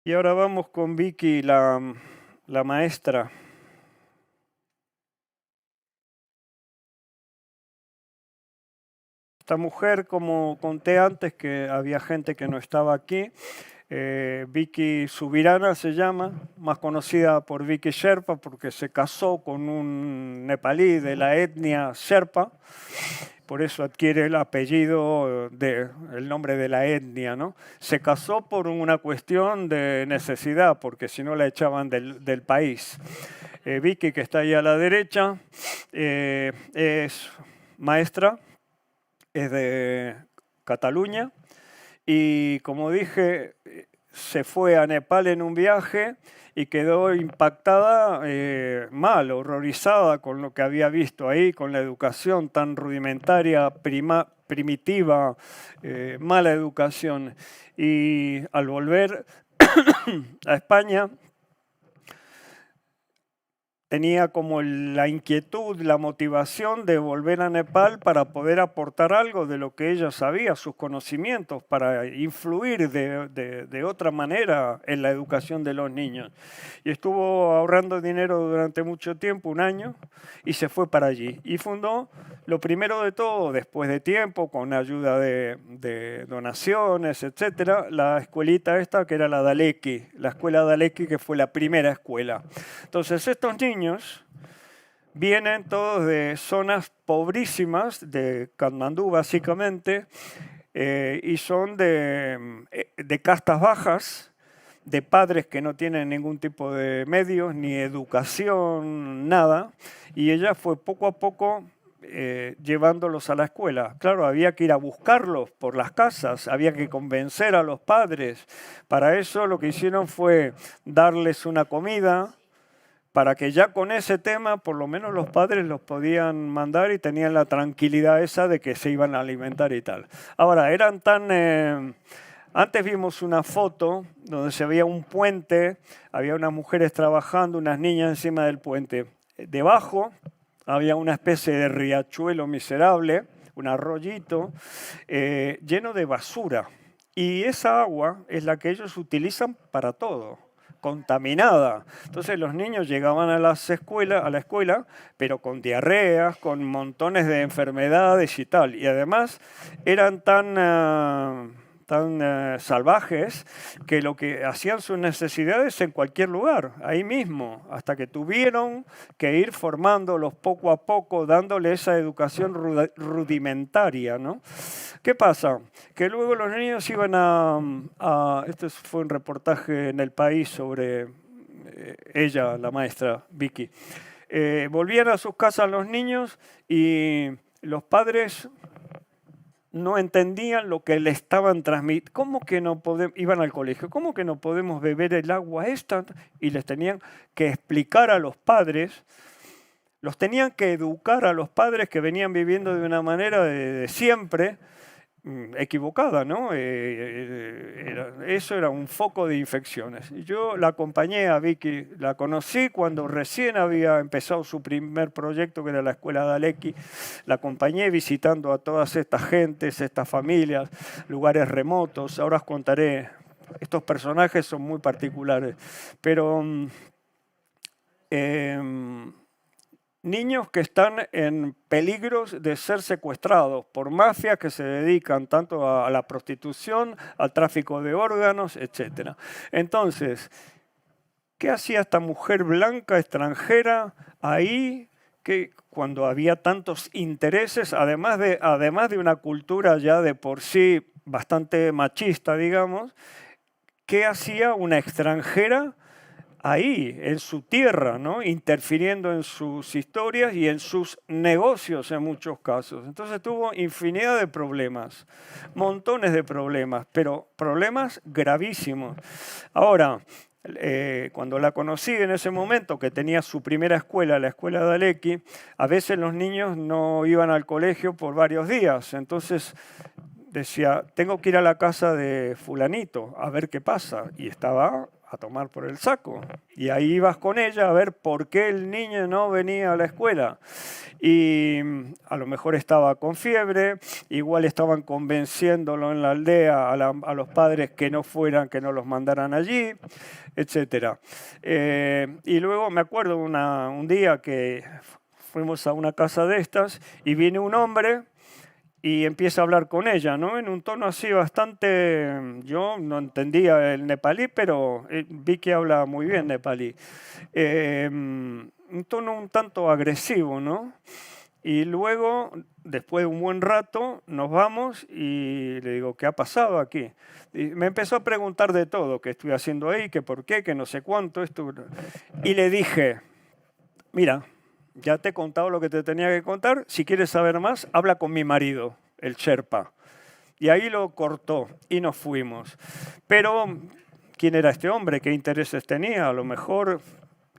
Y ahora vamos con Vicky, la maestra. Esta mujer, como conté antes, que había gente que no estaba aquí, Vicky Subirana se llama, más conocida por Vicky Sherpa, porque se casó con un nepalí de la etnia Sherpa, por eso adquiere el apellido, el nombre de la etnia, ¿no? Se casó por una cuestión de necesidad, porque si no la echaban del país. Vicky, que está ahí a la derecha, es maestra, es de Cataluña y, como dije, se fue a Nepal en un viaje y quedó impactada, mal, horrorizada con lo que había visto ahí, con la educación tan rudimentaria, primitiva, mala educación. Y al volver a España, tenía como la inquietud, la motivación de volver a Nepal para poder aportar algo de lo que ella sabía, sus conocimientos, para influir de otra manera en la educación de los niños. Y estuvo ahorrando dinero durante mucho tiempo, un año, y se fue para allí. Y fundó, lo primero de todo, después de tiempo, con ayuda de donaciones, etcétera, la escuelita esta que era la Daleki, la escuela Daleki, que fue la primera escuela. Entonces estos niños vienen todos de zonas pobrísimas, de Katmandú básicamente, y son de castas bajas, de padres que no tienen ningún tipo de medios, ni educación, nada, y ella fue poco a poco llevándolos a la escuela. Claro, había que ir a buscarlos por las casas, había que convencer a los padres. Para eso lo que hicieron fue darles una comida, para que ya con ese tema por lo menos los padres los podían mandar y tenían la tranquilidad esa de que se iban a alimentar y tal. Ahora, eran tan... Antes vimos una foto donde se veía un puente, había unas mujeres trabajando, unas niñas encima del puente. Debajo había una especie de riachuelo miserable, un arroyito, lleno de basura. Y esa agua es la que ellos utilizan para todo, contaminada. Entonces los niños llegaban a la escuela, pero con diarreas, con montones de enfermedades y tal. Y además eran tan salvajes que lo que hacían sus necesidades en cualquier lugar, ahí mismo, hasta que tuvieron que ir formándolos poco a poco, dándole esa educación rudimentaria, ¿no? ¿Qué pasa? Que luego los niños iban este fue un reportaje en El País sobre ella, la maestra Vicky. Volvían a sus casas los niños y los padres no entendían lo que le estaban transmitiendo. ¿Cómo que no podemos? Iban al colegio, ¿cómo que no podemos beber el agua esta? Y les tenían que explicar a los padres, los tenían que educar a los padres que venían viviendo de una manera de siempre, equivocada, ¿no? Eso era un foco de infecciones. Y yo la acompañé a Vicky, la conocí cuando recién había empezado su primer proyecto, que era la Escuela Daleki. La acompañé visitando a todas estas gentes, estas familias, lugares remotos. Ahora os contaré, estos personajes son muy particulares, pero... niños que están en peligros de ser secuestrados por mafias que se dedican tanto a la prostitución, al tráfico de órganos, etc. Entonces, ¿qué hacía esta mujer blanca extranjera ahí, que cuando había tantos intereses, además de una cultura ya de por sí bastante machista, digamos? ¿Qué hacía una extranjera ahí, en su tierra, ¿no? Interfiriendo en sus historias y en sus negocios en muchos casos? Entonces tuvo infinidad de problemas, montones de problemas, pero problemas gravísimos. Ahora, cuando la conocí en ese momento, que tenía su primera escuela, la escuela de Aleki, a veces los niños no iban al colegio por varios días. Entonces decía, tengo que ir a la casa de fulanito a ver qué pasa. Y estaba a tomar por el saco. Y ahí ibas con ella a ver por qué el niño no venía a la escuela. Y a lo mejor estaba con fiebre, igual estaban convenciéndolo en la aldea a los padres que no fueran, que no los mandaran allí, etc. Y luego me acuerdo un día que fuimos a una casa de estas y viene un hombre y empieza a hablar con ella, ¿no? En un tono así bastante, yo no entendía el nepalí, pero vi que habla muy bien nepalí. Un tono un tanto agresivo, ¿no? Y luego, después de un buen rato, nos vamos y le digo, ¿qué ha pasado aquí? Y me empezó a preguntar de todo, qué estoy haciendo ahí, qué por qué, qué no sé cuánto, esto. Y le dije, mira, ya te he contado lo que te tenía que contar. Si quieres saber más, habla con mi marido, el Sherpa. Y ahí lo cortó y nos fuimos. Pero, ¿quién era este hombre? ¿Qué intereses tenía? A lo mejor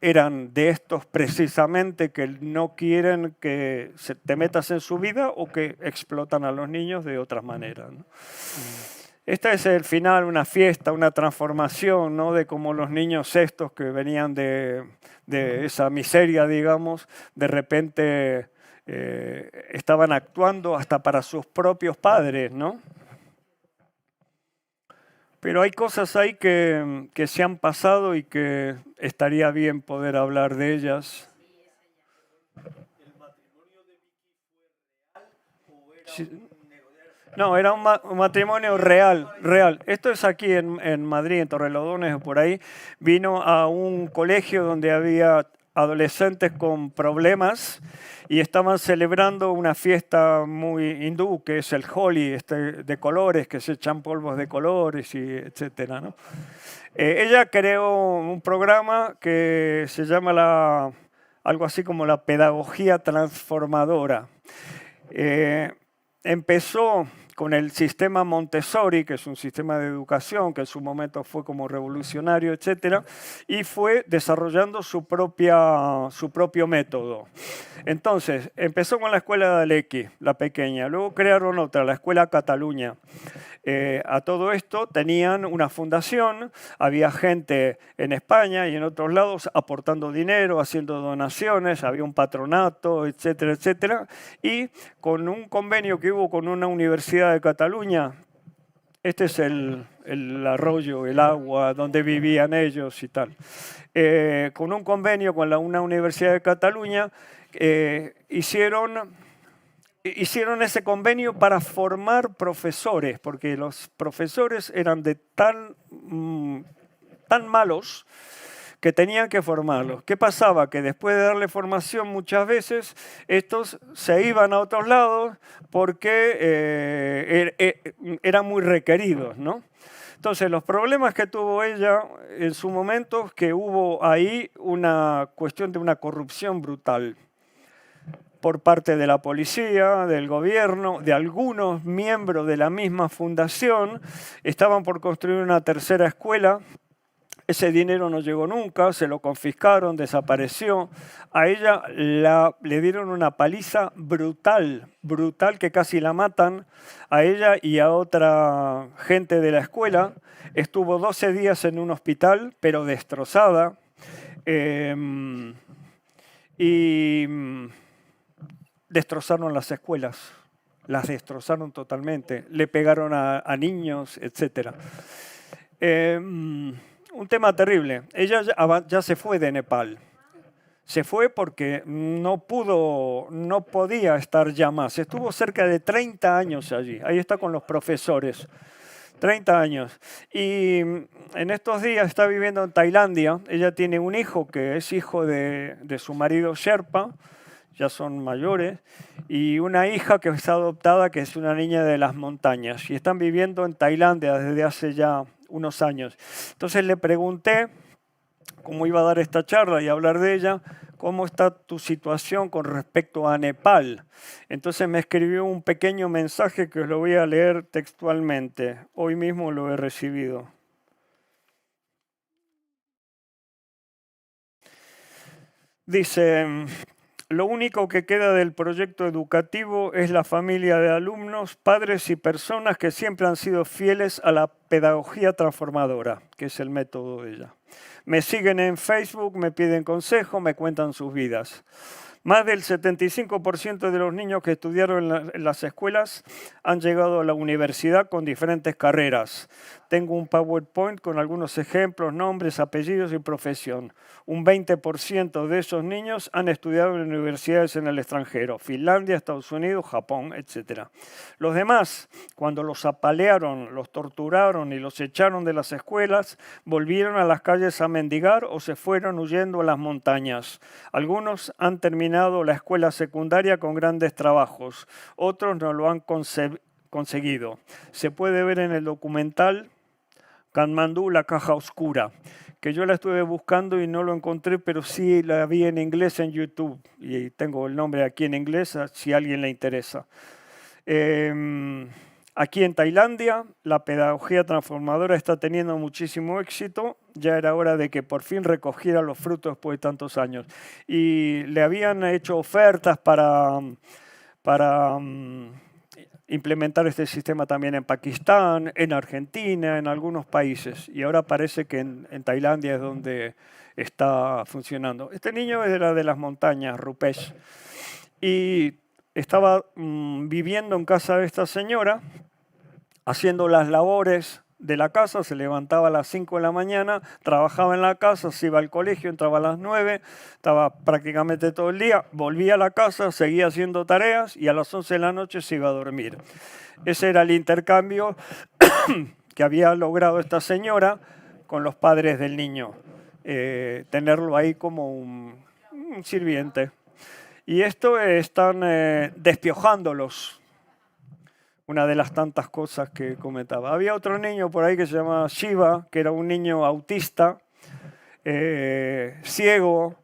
eran de estos precisamente que no quieren que te metas en su vida o que explotan a los niños de otras maneras, ¿no? Este es el final, una fiesta, una transformación, ¿no? De cómo los niños estos que venían de esa miseria, digamos, de repente estaban actuando hasta para sus propios padres, ¿no? Pero hay cosas ahí que se han pasado y que estaría bien poder hablar de ellas. Sí. No, era un matrimonio real, real. Esto es aquí en Madrid, en Torrelodones o por ahí. Vino a un colegio donde había adolescentes con problemas y estaban celebrando una fiesta muy hindú, que es el Holi, de colores, que se echan polvos de colores, y etcétera, ¿no? Ella creó un programa que se llama algo así como la pedagogía transformadora. Empezó con el sistema Montessori, que es un sistema de educación que en su momento fue como revolucionario, etcétera, y fue desarrollando su propio método. Entonces, empezó con la escuela de Alequi, la pequeña, luego crearon otra, la Escuela Cataluña. A todo esto tenían una fundación, había gente en España y en otros lados aportando dinero, haciendo donaciones, había un patronato, etcétera, etcétera. Y con un convenio que hubo con una universidad de Cataluña, este es el arroyo, el agua donde vivían ellos y tal. Con un convenio con una universidad de Cataluña, hicieron ese convenio para formar profesores, porque los profesores eran tan malos que tenían que formarlos. ¿Qué pasaba? Que después de darle formación muchas veces, estos se iban a otros lados porque eran muy requeridos, ¿no? Entonces, los problemas que tuvo ella en su momento es que hubo ahí una cuestión de una corrupción brutal por parte de la policía, del gobierno, de algunos miembros de la misma fundación. Estaban por construir una tercera escuela. Ese dinero no llegó nunca, se lo confiscaron, desapareció. A ella le dieron una paliza brutal, brutal, que casi la matan. A ella y a otra gente de la escuela. Estuvo 12 días en un hospital, pero destrozada. Y destrozaron las escuelas, las destrozaron totalmente, le pegaron a niños, etc. Un tema terrible. Ella ya se fue de Nepal. Se fue porque no podía estar ya más. Estuvo cerca de 30 años allí. Ahí está con los profesores. 30 años. Y en estos días está viviendo en Tailandia. Ella tiene un hijo que es hijo de su marido Sherpa, ya son mayores, y una hija que está adoptada, que es una niña de las montañas. Y están viviendo en Tailandia desde hace ya unos años. Entonces le pregunté cómo iba a dar esta charla y hablar de ella, cómo está tu situación con respecto a Nepal. Entonces me escribió un pequeño mensaje que os lo voy a leer textualmente. Hoy mismo lo he recibido. Dice: Lo único que queda del proyecto educativo es la familia de alumnos, padres y personas que siempre han sido fieles a la pedagogía transformadora, que es el método de ella. Me siguen en Facebook, me piden consejo, me cuentan sus vidas. Más del 75% de los niños que estudiaron en las escuelas han llegado a la universidad con diferentes carreras. Tengo un PowerPoint con algunos ejemplos, nombres, apellidos y profesión. Un 20% de esos niños han estudiado en universidades en el extranjero, Finlandia, Estados Unidos, Japón, etc. Los demás, cuando los apalearon, los torturaron y los echaron de las escuelas, volvieron a las calles a mendigar o se fueron huyendo a las montañas. Algunos han terminado la escuela secundaria con grandes trabajos, otros no lo han conseguido. Se puede ver en el documental Katmandú, la caja oscura, que yo la estuve buscando y no lo encontré, pero sí la vi en inglés en YouTube y tengo el nombre aquí en inglés si a alguien le interesa. Aquí en Tailandia, la pedagogía transformadora está teniendo muchísimo éxito. Ya era hora de que por fin recogiera los frutos después de tantos años. Y le habían hecho ofertas para implementar este sistema también en Pakistán, en Argentina, en algunos países. Y ahora parece que en Tailandia es donde está funcionando. Este niño era de las montañas, Rupesh. Y estaba viviendo en casa de esta señora, haciendo las labores de la casa, se levantaba a las 5 de la mañana, trabajaba en la casa, se iba al colegio, entraba a las 9, estaba prácticamente todo el día, volvía a la casa, seguía haciendo tareas y a las 11 de la noche se iba a dormir. Ese era el intercambio que había logrado esta señora con los padres del niño, tenerlo ahí como un sirviente. Y esto están despiojándolos. Una de las tantas cosas que comentaba. Había otro niño por ahí que se llamaba Shiva, que era un niño autista, ciego,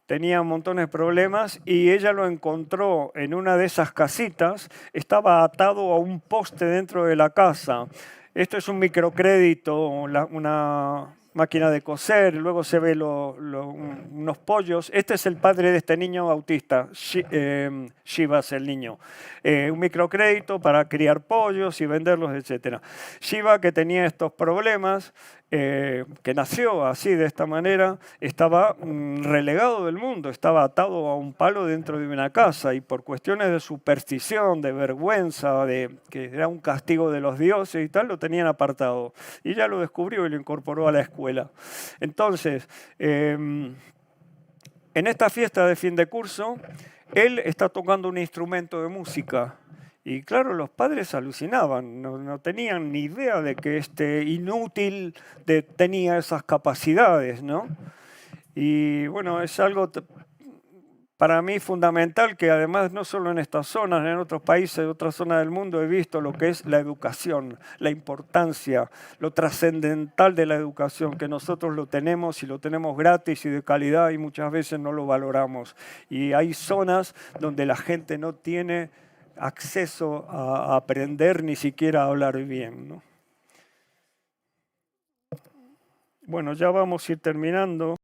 tenía montones de problemas y ella lo encontró en una de esas casitas, estaba atado a un poste dentro de la casa. Esto es un microcrédito, una máquina de coser, luego se ve unos pollos. Este es el padre de este niño autista, Shiva es el niño. Un microcrédito para criar pollos y venderlos, etc. Shiva, que tenía estos problemas, que nació así, de esta manera, estaba relegado del mundo, estaba atado a un palo dentro de una casa y por cuestiones de superstición, de vergüenza, de que era un castigo de los dioses y tal, lo tenían apartado. Y ya lo descubrió y lo incorporó a la escuela. Entonces, en esta fiesta de fin de curso, él está tocando un instrumento de música. Y claro, los padres alucinaban, no tenían ni idea de que este inútil tenía esas capacidades, ¿no? Y bueno, es algo para mí fundamental que además no solo en estas zonas, en otros países, en otras zonas del mundo he visto lo que es la educación, la importancia, lo trascendental de la educación, que nosotros lo tenemos y lo tenemos gratis y de calidad y muchas veces no lo valoramos. Y hay zonas donde la gente no tiene acceso a aprender ni siquiera a hablar bien, ¿no? Bueno, ya vamos a ir terminando.